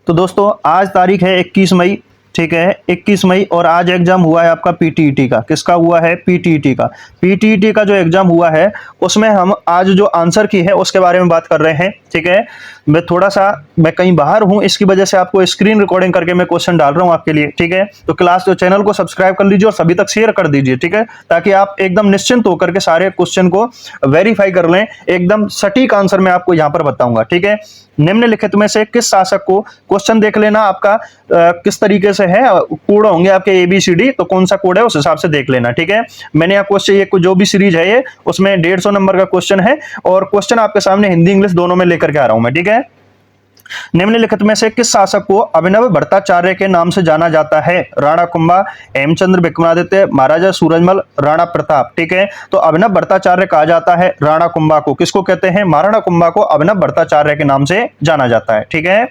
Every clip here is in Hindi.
तो दोस्तों आज तारीख है 21 मई, ठीक है 21 मई, और आज एग्जाम हुआ है आपका पीटीईटी का। किसका हुआ है? पीटीईटी का। पीटीईटी का जो एग्जाम हुआ है उसमें हम आज जो आंसर की है उसके बारे में बात कर रहे हैं, ठीक है। मैं कहीं बाहर हूं, इसकी वजह से आपको स्क्रीन रिकॉर्डिंग करके मैं क्वेश्चन डाल रहा हूं आपके लिए, ठीक है। तो क्लास चैनल को सब्सक्राइब कर लीजिए और सभी तक शेयर कर दीजिए, ठीक है, ताकि आप एकदम निश्चिंत होकर के सारे क्वेश्चन को वेरीफाई कर लें। एकदम सटीक आंसर मैं आपको यहां पर बताऊंगा, ठीक है। निम्नलिखित में से किस शासक को, क्वेश्चन देख लेना आपका किस तरीके से है, कोड होंगे आपके ABCD, तो कौन सा कोड है उस हिसाब से देख लेना, ठीक है। मैंने यहाँ क्वेश्चन, ये जो भी सीरीज है ये, उसमें 150 नंबर का क्वेश्चन है और क्वेश्चन आपके सामने हिंदी इंग्लिश दोनों में लेकर के आ रहा हूं मैं, ठीक है। निम्नलिखित में से किस शासक को अभिनव भट्टाचार्य के नाम से जाना जाता है? राणा कुंभा, हेमचंद्र विक्रमादित्य, महाराजा सूरजमल, राणा प्रताप, ठीक है। तो अभिनव भट्टाचार्य कहा जाता है राणा कुंभा को। किसको कहते हैं? महाराणा कुंभा को अभिनव भट्टाचार्य के नाम से जाना जाता है, ठीक है।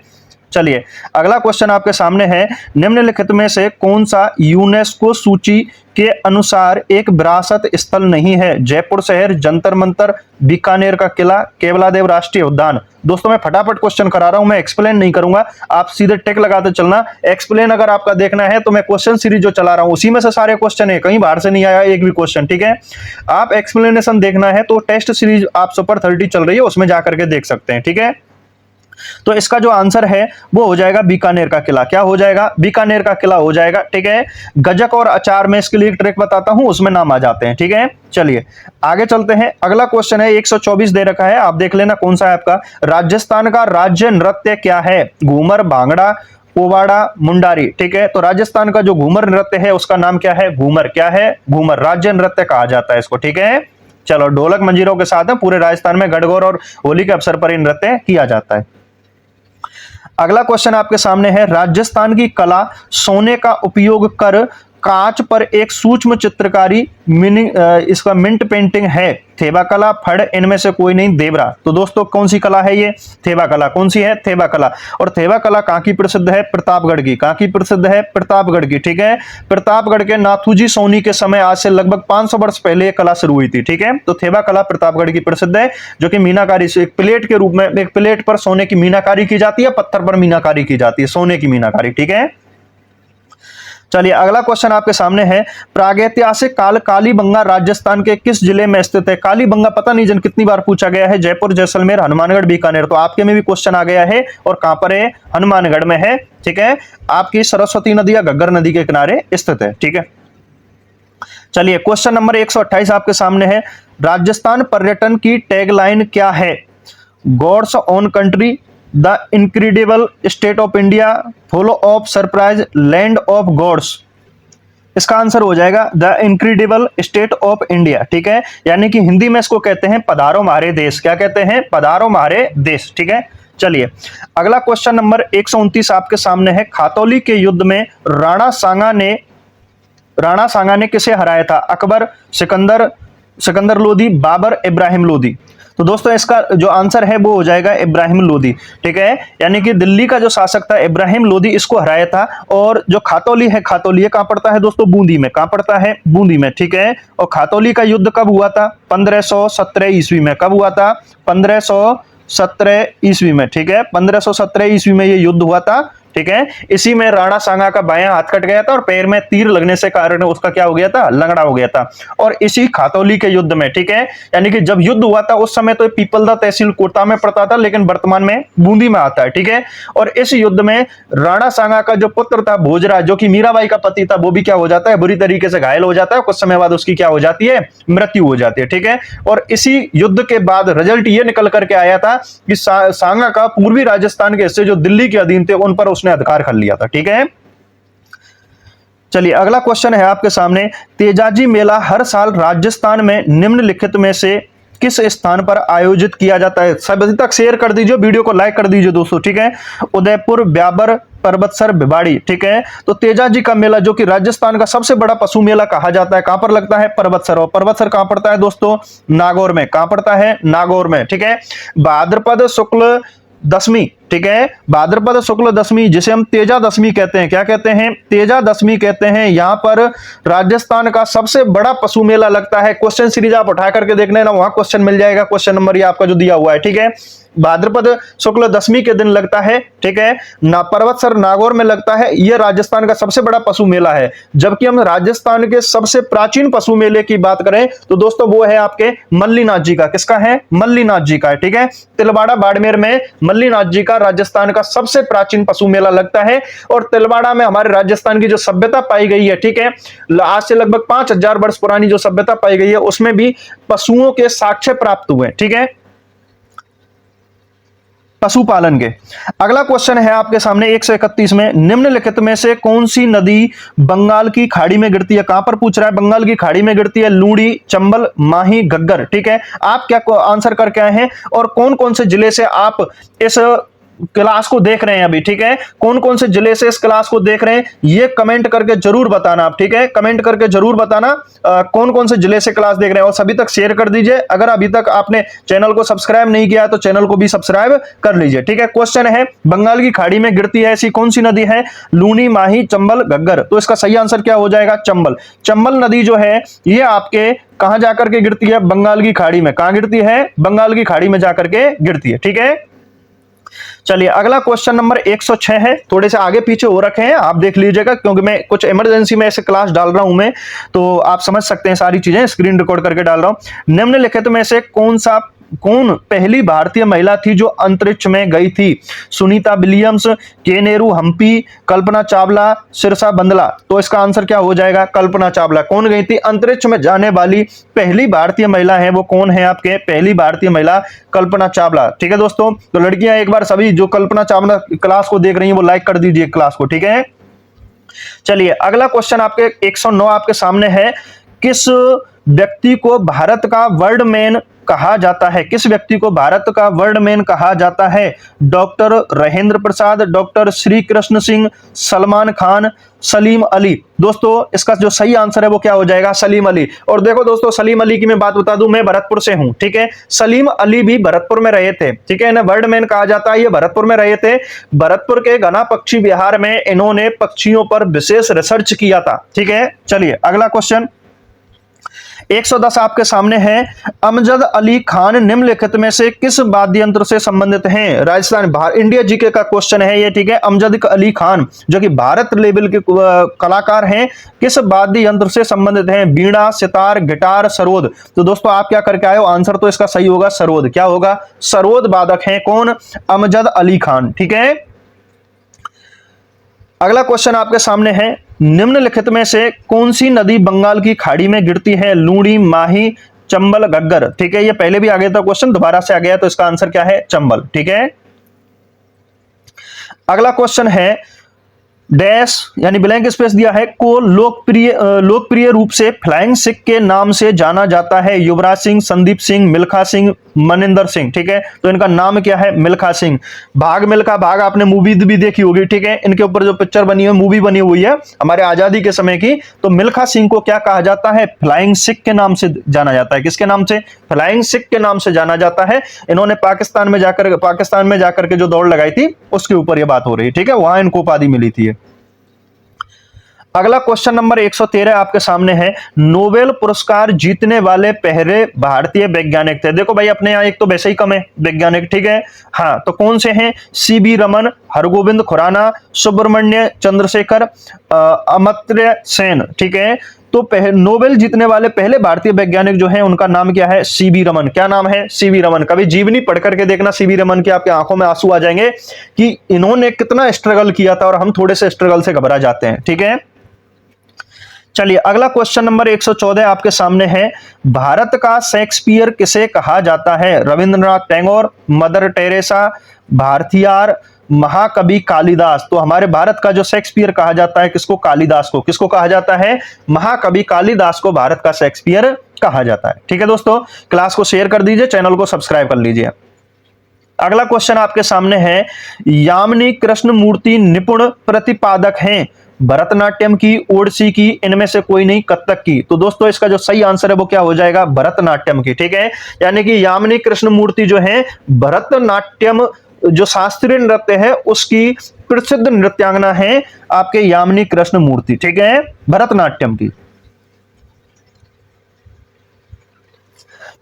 चलिए अगला क्वेश्चन आपके सामने है, निम्नलिखित में से कौन सा यूनेस्को सूची के अनुसार एक विरासत स्थल नहीं है? जयपुर शहर, जंतर मंतर, बीकानेर का किला, केवलादेव राष्ट्रीय उद्यान। दोस्तों मैं फटाफट क्वेश्चन करा रहा हूं, मैं एक्सप्लेन नहीं करूंगा, आप सीधे टिक लगाते चलना। एक्सप्लेन अगर आपका देखना है तो मैं क्वेश्चन सीरीज जो चला रहा हूं उसी में से सारे क्वेश्चन है, कहीं बाहर से नहीं आया एक भी क्वेश्चन, ठीक है। आप एक्सप्लेनेशन देखना है तो टेस्ट सीरीज आप सुपर 30 चल रही है उसमें जाकर के देख सकते हैं, ठीक है। तो इसका जो आंसर है वो हो जाएगा बीकानेर का किला। क्या हो जाएगा? बीकानेर का किला हो जाएगा, ठीक है। गजक और अचार में इसके लिए एक ट्रिक बताता हूं, उसमें नाम आ जाते हैं, ठीक है। चलिए आगे चलते हैं। अगला क्वेश्चन है 124 दे रखा है, आप देख लेना कौन सा है आपका। राजस्थान का राज्य नृत्य क्या है? घूमर, भांगड़ा, पोवाड़ा, मुंडारी, ठीक है। तो राजस्थान का जो घूमर नृत्य है उसका नाम क्या है? घूमर। क्या है? घूमर। राज्य नृत्य कहा जाता है इसको, ठीक है। चलो ढोलक मंजीरों के साथ पूरे राजस्थान में गणगौर और होली के अवसर पर नृत्य किया जाता है। अगला क्वेश्चन आपके सामने है, राजस्थान की कला सोने का उपयोग कर कांच पर एक सूक्ष्म चित्रकारी इसका मिंट पेंटिंग है। थेबा कला, फड़, इनमें से कोई नहीं, देवरा। तो दोस्तों कौन सी कला है ये? थेबा कला। कौन सी है? थेबा कला। और थेबा कला कहां की प्रसिद्ध है? प्रतापगढ़ की। कहां की प्रसिद्ध है? प्रतापगढ़ की, ठीक है। प्रतापगढ़ के नाथूजी सोनी के समय आज से लगभग 500 वर्ष पहले ये कला शुरू हुई थी, ठीक है। तो थेबा कला प्रतापगढ़ की प्रसिद्ध है, जो कि मीनाकारी से एक प्लेट के रूप में, एक प्लेट पर सोने की मीनाकारी की जाती है, पत्थर पर मीनाकारी की जाती है, सोने की मीनाकारी, ठीक है। चलिए अगला क्वेश्चन आपके सामने है, प्रागैतिहासिक काल कालीबंगा राजस्थान के किस जिले में स्थित है? कालीबंगा पता नहीं जन कितनी बार पूछा गया है, जयपुर, जैसलमेर, हनुमानगढ़, बीकानेर। तो आपके में भी क्वेश्चन आ गया है, और कहां पर है? हनुमानगढ़ में है, ठीक है। आपकी सरस्वती नदी या घग्गर नदी के किनारे स्थित है, ठीक है। चलिए क्वेश्चन नंबर 128 आपके सामने है, राजस्थान पर्यटन की टैगलाइन क्या है? God's own country, the incredible state of India, full of surprise, land of gods. इसका आंसर हो जाएगा the incredible state of India, ठीक है। यानी कि हिंदी में इसको कहते हैं पधारो हमारे देश। क्या कहते हैं? पधारो हमारे देश, ठीक है। चलिए अगला क्वेश्चन नंबर 129 आपके सामने है, खातौली के युद्ध में राणा सांगा ने किसे हराया था? अकबर, सिकंदर लोदी, बाबर, इब्राहिम लोदी। तो दोस्तों इसका जो आंसर है वो हो जाएगा इब्राहिम लोदी, ठीक है। यानी कि दिल्ली का जो शासक था इब्राहिम लोदी, इसको हराया था। और जो खातौली है, खातौली ये कहां पड़ता है दोस्तों? बूंदी में। कहां पड़ता है? बूंदी में, ठीक है। और खातौली का युद्ध कब हुआ था? 1517 ईस्वी में। कब हुआ था? 1517 ईस्वी में, ठीक है। 1517 ईस्वी में ये युद्ध हुआ था, ठीक है। इसी में राणा सांगा का बायां हाथ कट गया था और पैर में तीर लगने से कारण उसका क्या हो गया था? लंगड़ा हो गया था। और इसी खातौली के युद्ध में, ठीक है, यानी कि जब युद्ध हुआ था उस समय तो पीपलदा तहसील कोटा में पड़ता था, लेकिन वर्तमान में बूंदी में आता है, ठीक है। और इस युद्ध में राणा सांगा का जो पुत्र था भोजराज, जो कि मीराबाई का पति था, वो भी क्या हो जाता है? बुरी तरीके से घायल हो जाता है। कुछ समय बाद उसकी क्या हो जाती है? मृत्यु हो जाती है, ठीक है। और इसी युद्ध के बाद रिजल्ट ये निकल करके आया था कि सांगा का पूर्वी राजस्थान के हिस्से जो दिल्ली के अधीन थे उन पर उसने अधिकार कर लिया था, ठीक है। चलिए अगला क्वेश्चन है आपके सामने, तेजाजी मेला हर साल राजस्थान में निम्नलिखित में से किस स्थान पर आयोजित किया जाता है? सभी तक शेयर कर दीजिए, वीडियो को लाइक कर दीजिए दोस्तों, ठीक है। उदयपुर, ब्यावर, पर्वतसर, भिवाड़ी, ठीक है। तो तेजाजी का मेला, जो कि राजस्थान का सबसे बड़ा पशु मेला कहा जाता है, कहां पर लगता है? पर्वतसर। और पर्वतसर कहां पड़ता है दोस्तों? नागौर में। कहां पड़ता है? नागौर में, ठीक है। भाद्रपद शुक्ल दशमी, ठीक है, भाद्रपद शुक्ल दशमी जिसे हम तेजा दशमी कहते हैं, क्या कहते हैं, तेजा दशमी कहते हैं। यहां पर राजस्थान का सबसे बड़ा पशु मेला लगता है। क्वेश्चन सीरीज आप उठा करके देख लेना, वहां क्वेश्चन मिल जाएगा, क्वेश्चन नंबर ये आपका जो दिया हुआ है, ठीक है। भाद्रपद शुक्ल दशमी के दिन लगता है, ठीक है, पर्वतसर नागौर में लगता है। यह राजस्थान का सबसे बड़ा पशु मेला है। जबकि हम राजस्थान के सबसे प्राचीन पशु मेले की बात करें तो दोस्तों वो है आपके मल्लीनाथ जी का। किसका है, मल्लीनाथ जी का है, ठीक है। तिलवाड़ा बाड़मेर में मल्लीनाथ जी का राजस्थान का सबसे प्राचीन पशु मेला लगता है। और तिलवाड़ा में हमारे राजस्थान की जो सभ्यता पाई गई है, ठीक है, आज से लगभग 5000 वर्ष पुरानी जो सभ्यता पाई गई है उसमें भी पशुओं के साक्ष्य प्राप्त हुए, ठीक है, पशुपालन के। अगला क्वेश्चन है आपके सामने 131 में, निम्नलिखित में से कौन सी नदी बंगाल की खाड़ी में गिरती है। कहां पर पूछ रहा है, बंगाल की खाड़ी में गिरती है। लूणी, चंबल, माही, घग्गर, ठीक है। आप क्या आंसर करके आए हैं और कौन कौन से जिले से आप इस क्लास को देख रहे हैं अभी, ठीक है, कौन कौन से जिले से इस क्लास को देख रहे हैं ये कमेंट करके जरूर बताना आप, ठीक है, कमेंट करके जरूर बताना कौन कौन से जिले से क्लास देख रहे हैं। और सभी तक शेयर कर दीजिए। अगर अभी तक आपने चैनल को सब्सक्राइब नहीं किया तो चैनल को भी सब्सक्राइब कर लीजिए, ठीक है। क्वेश्चन है, बंगाल की खाड़ी में गिरती है ऐसी कौन सी नदी है। लूनी, माही, चंबल, घग्गर। तो इसका सही आंसर क्या हो जाएगा, चंबल। चंबल नदी जो है ये आपके कहां जाकर के गिरती है, बंगाल की खाड़ी में। कहां गिरती है, बंगाल की खाड़ी में जाकर के गिरती है, ठीक है। चलिए अगला क्वेश्चन नंबर 106 है। थोड़े से आगे पीछे हो रखे हैं, आप देख लीजिएगा, क्योंकि मैं कुछ इमरजेंसी में ऐसे क्लास डाल रहा हूं मैं, तो आप समझ सकते हैं सारी चीजें, स्क्रीन रिकॉर्ड करके डाल रहा हूं। निम्नलिखित में से कौन पहली भारतीय महिला थी जो अंतरिक्ष में गई थी। सुनीता विलियम्स, के नेहरू हम्पी, कल्पना चावला, सिरसा बंदला। तो इसका आंसर क्या हो जाएगा, कल्पना चावला। कौन गई थी अंतरिक्ष में जाने वाली पहली भारतीय महिला है, वो कौन है आपके, पहली भारतीय महिला कल्पना चावला, ठीक है दोस्तों। तो लड़कियां एक बार सभी जो कल्पना चावला क्लास को देख रही हैं वो लाइक कर दीजिए क्लास को, ठीक है। चलिए अगला क्वेश्चन आपके 109 आपके सामने है। किस व्यक्ति को भारत का वर्ल्डमैन कहा जाता है, किस व्यक्ति को भारत का वर्ल्डमैन कहा जाता है। Doctor Rajendra Prasad, doctor Shri Krishna Singh, Salman Khan, Salim Ali. दोस्तों इसका जो सही आंसर है वो क्या हो जाएगा, सलीम अली। और देखो दोस्तों, सलीम अली की मैं बात बता दूं, मैं भरतपुर से हूं, ठीक है। सलीम अली भी भरतपुर में रहे थे, ठीक है ना, वर्ल्डमैन कहा जाता है, ये भरतपुर में रहे थे। भरतपुर के घना पक्षी विहार में इन्होंने पक्षियों पर विशेष रिसर्च किया था, ठीक है। चलिए अगला क्वेश्चन 110 आपके सामने है। अमजद अली खान निम्नलिखित में से किस वाद्य यंत्र से संबंधित हैं। राजस्थान इंडिया जीके का क्वेश्चन है ये, ठीक है। अमजद अली खान जो कि भारत लेवल के कलाकार हैं, किस वाद्य यंत्र से संबंधित हैं। बीड़ा, सितार, गिटार, सरोद। तो दोस्तों आप क्या करके आए हो, आंसर तो इसका सही होगा सरोद। क्या होगा, सरोद वादक हैं कौन, अमजद अली खान, ठीक है। अगला क्वेश्चन आपके सामने है। निम्नलिखित में से कौन सी नदी बंगाल की खाड़ी में गिरती है। लूणी, माही, चंबल, घग्गर, ठीक है। ये पहले भी आ गया था क्वेश्चन, दोबारा से आ गया, तो इसका आंसर क्या है, चंबल, ठीक है। अगला क्वेश्चन है डैश यानी ब्लैंक स्पेस दिया है, को लोकप्रिय रूप से फ्लाइंग सिख के नाम से जाना जाता है। युवराज सिंह, संदीप सिंह, मिल्खा सिंह, मनिंदर सिंह, ठीक है। तो इनका नाम क्या है, मिल्खा सिंह। भाग मिल्खा भाग आपने मूवी भी देखी होगी, ठीक है। इनके ऊपर जो पिक्चर बनी है, मूवी बनी हुई है हमारे आजादी के समय की। तो मिल्खा सिंह को क्या कहा जाता है, फ्लाइंग सिख के नाम से जाना जाता है। किसके नाम से, फ्लाइंग सिख के नाम से जाना जाता है। इन्होंने पाकिस्तान में जाकर के जो दौड़ लगाई थी उसके ऊपर यह बात हो रही है, ठीक है, वहां इनको उपाधि मिली थी। अगला क्वेश्चन नंबर 113 आपके सामने है। नोबेल पुरस्कार जीतने वाले पहले भारतीय वैज्ञानिक थे। देखो भाई अपने यहाँ एक तो वैसे ही कम है वैज्ञानिक, ठीक है। हाँ तो कौन से हैं, सीबी रमन, हरगोविंद खुराना, सुब्रमण्य चंद्रशेखर, अमर्त्य सेन, ठीक है। तो नोबेल जीतने वाले पहले भारतीय वैज्ञानिक जो है उनका नाम क्या है, सीवी रमन। क्या नाम है, सीवी रमन। कभी जीवनी पढ़ करके देखना सीवी रमन की, आपकी आंखों में आंसू आ जाएंगे कि इन्होंने कितना स्ट्रगल किया था और हम थोड़े से स्ट्रगल से घबरा जाते हैं, ठीक है। चलिए अगला क्वेश्चन नंबर 114 आपके सामने है। भारत का शेक्सपियर किसे कहा जाता है। रविंद्रनाथ टैगोर, मदर टेरेसा, भारथियार, महाकवि कालिदास। तो हमारे भारत का जो शेक्सपियर कहा जाता है किसको, कालिदास को। किसको कहा जाता है, महाकवि कालिदास को भारत का शेक्सपियर कहा जाता है, ठीक है दोस्तों। क्लास को शेयर कर दीजिए, चैनल को सब्सक्राइब कर लीजिए। अगला क्वेश्चन आपके सामने है। यामिनी कृष्णमूर्ति निपुण प्रतिपादक हैं। भरतनाट्यम की, ओडिसी की, इनमें से कोई नहीं, कथक की। तो दोस्तों इसका जो सही आंसर है वो क्या हो जाएगा, भरतनाट्यम की, ठीक है। यानी कि यामिनी कृष्णमूर्ति जो है भरतनाट्यम जो शास्त्रीय नृत्य है उसकी प्रसिद्ध नृत्यांगना है आपके यामिनी कृष्णमूर्ति, ठीक है, भरतनाट्यम की।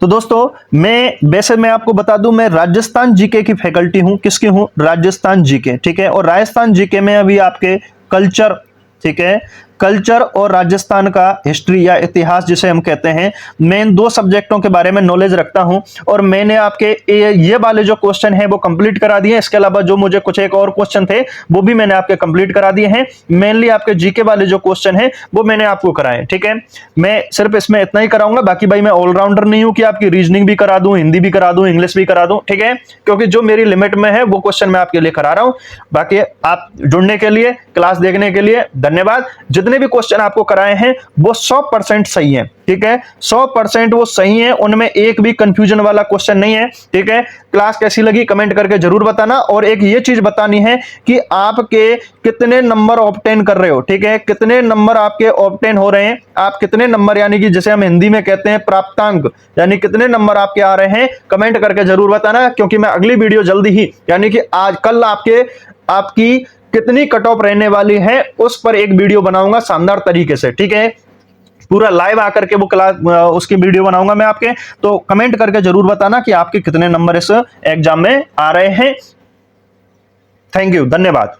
तो दोस्तों मैं आपको बता दूं, मैं राजस्थान जीके की फैकल्टी हूं। किसकी हूं? राजस्थान जीके, ठीक है। और राजस्थान जीके में अभी आपके कल्चर, ठीक है, कल्चर और राजस्थान का हिस्ट्री या इतिहास जिसे हम कहते हैं, मैं इन 2 सब्जेक्टों के बारे में नॉलेज रखता हूं। और मैंने आपके ये वाले जो क्वेश्चन है वो कंप्लीट करा दिए। इसके अलावा जो मुझे कुछ एक और क्वेश्चन थे वो भी मैंने आपके कंप्लीट करा दिए हैं। मेनली आपके जीके वाले जो क्वेश्चन है वो मैंने आपको कराए, ठीक है। मैं सिर्फ इसमें इतना ही कराऊंगा, बाकी भाई मैं ऑलराउंडर नहीं हूं कि आपकी रीजनिंग भी करा दूं, हिंदी भी करा दूं, इंग्लिश भी करा दूं, ठीक है, क्योंकि जो मेरी लिमिट में है वो क्वेश्चन मैं आपके लिए करा रहा हूं। बाकी आप जुड़ने के लिए, क्लास देखने के लिए धन्यवाद। जितने भी क्वेश्चन आपको कराए हैं वो 100% सही है, ठीक है, 100% वो सही है, उनमें एक भी कंफ्यूजन वाला क्वेश्चन नहीं है, ठीक है। क्लास कैसी लगी कमेंट करके जरूर बताना। और एक ये चीज बतानी है कि आपके कितने नंबर ऑब्टेन कर रहे हो, ठीक है, कितने नंबर आपके ऑब्टेन हो रहे हैं, आप कितने नंबर, यानी कि जैसे हम हिंदी में कहते हैं प्राप्तांक, यानी कितने नंबर आपके आ रहे हैं, कमेंट करके जरूर बताना। क्योंकि मैं अगली वीडियो जल्दी ही, यानी कि आज कल आपकी कितनी कट ऑफ रहने वाली है उस पर एक वीडियो बनाऊंगा शानदार तरीके से, ठीक है, पूरा लाइव आकर के वो क्लास उसकी वीडियो बनाऊंगा मैं आपके। तो कमेंट करके जरूर बताना कि आपके कितने नंबर इस एग्जाम में आ रहे हैं। थैंक यू, धन्यवाद।